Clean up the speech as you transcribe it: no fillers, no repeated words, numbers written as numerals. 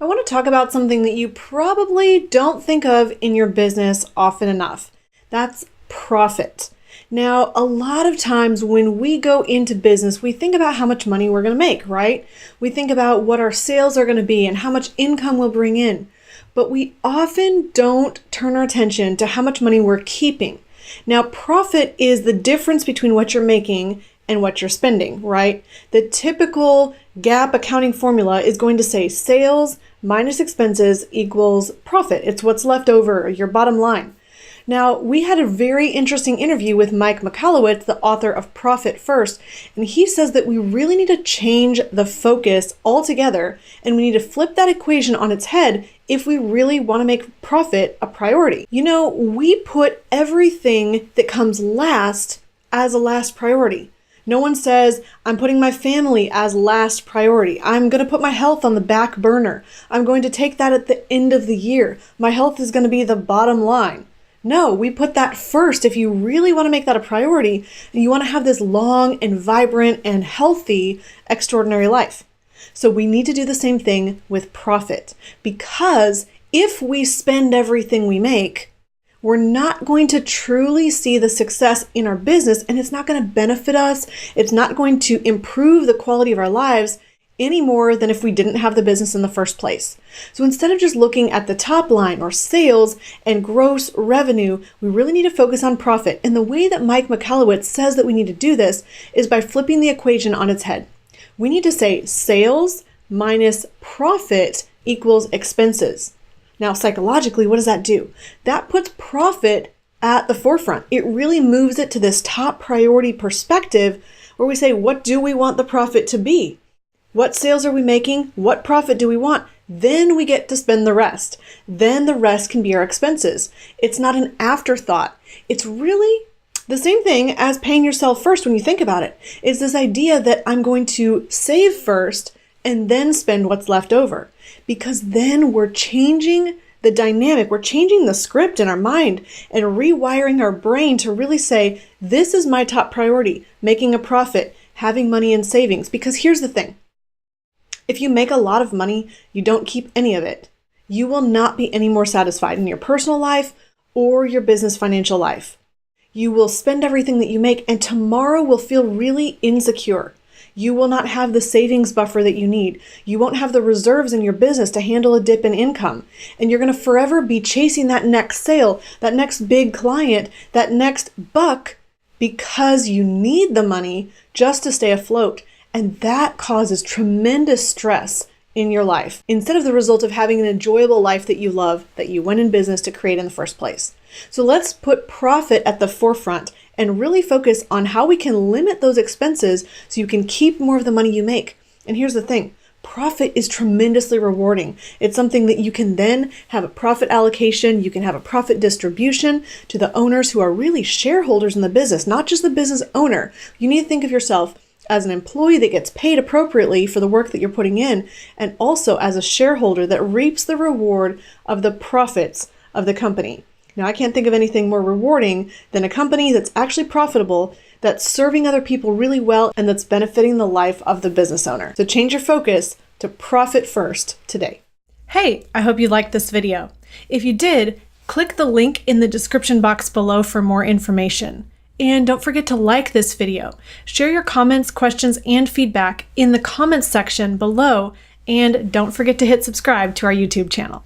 I want to talk about something that you probably don't think of in your business often enough. That's profit. Now, a lot of times when we go into business, we think about how much money we're going to make, right? We think about what our sales are going to be and how much income we'll bring in. But we often don't turn our attention to how much money we're keeping. Now, profit is the difference between what you're making and what you're spending, right? The typical GAAP accounting formula is going to say sales minus expenses equals profit. It's what's left over, your bottom line. Now, we had a very interesting interview with Mike Michalowicz, the author of Profit First, and he says that we really need to change the focus altogether, and we need to flip that equation on its head if we really want to make profit a priority. You know, we put everything that comes last as a last priority. No one says, I'm putting my family as last priority. I'm going to put my health on the back burner. I'm going to take that at the end of the year. My health is going to be the bottom line. No, we put that first. If you really want to make that a priority, and you want to have this long and vibrant and healthy, extraordinary life. So we need to do the same thing with profit, because if we spend everything we make, we're not going to truly see the success in our business, and it's not going to benefit us. It's not going to improve the quality of our lives any more than if we didn't have the business in the first place. So instead of just looking at the top line or sales and gross revenue, we really need to focus on profit. And the way that Mike Michalowicz says that we need to do this is by flipping the equation on its head. We need to say sales minus profit equals expenses. Now, psychologically, what does that do? That puts profit at the forefront. It really moves it to this top priority perspective where we say, what do we want the profit to be? What sales are we making? What profit do we want? Then we get to spend the rest. Then the rest can be our expenses. It's not an afterthought. It's really the same thing as paying yourself first when you think about it. It's this idea that I'm going to save first and then spend what's left over. Because then we're changing the dynamic, we're changing the script in our mind and rewiring our brain to really say, this is my top priority, making a profit, having money in savings. Because here's the thing. If you make a lot of money, you don't keep any of it. You will not be any more satisfied in your personal life or your business financial life. You will spend everything that you make, and tomorrow will feel really insecure. You will not have the savings buffer that you need. You won't have the reserves in your business to handle a dip in income. And you're going to forever be chasing that next sale, that next big client, that next buck, because you need the money just to stay afloat. And that causes tremendous stress in your life, instead of the result of having an enjoyable life that you love, that you went in business to create in the first place. So let's put profit at the forefront and really focus on how we can limit those expenses so you can keep more of the money you make. And here's the thing. Profit is tremendously rewarding. It's something that you can then have a profit allocation. You can have a profit distribution to the owners who are really shareholders in the business, not just the business owner. You need to think of yourself as an employee that gets paid appropriately for the work that you're putting in, and also as a shareholder that reaps the reward of the profits of the company. Now, I can't think of anything more rewarding than a company that's actually profitable, that's serving other people really well, and that's benefiting the life of the business owner. So change your focus to profit first today. Hey, I hope you liked this video. If you did, click the link in the description box below for more information. And don't forget to like this video. Share your comments, questions, and feedback in the comments section below. And don't forget to hit subscribe to our YouTube channel.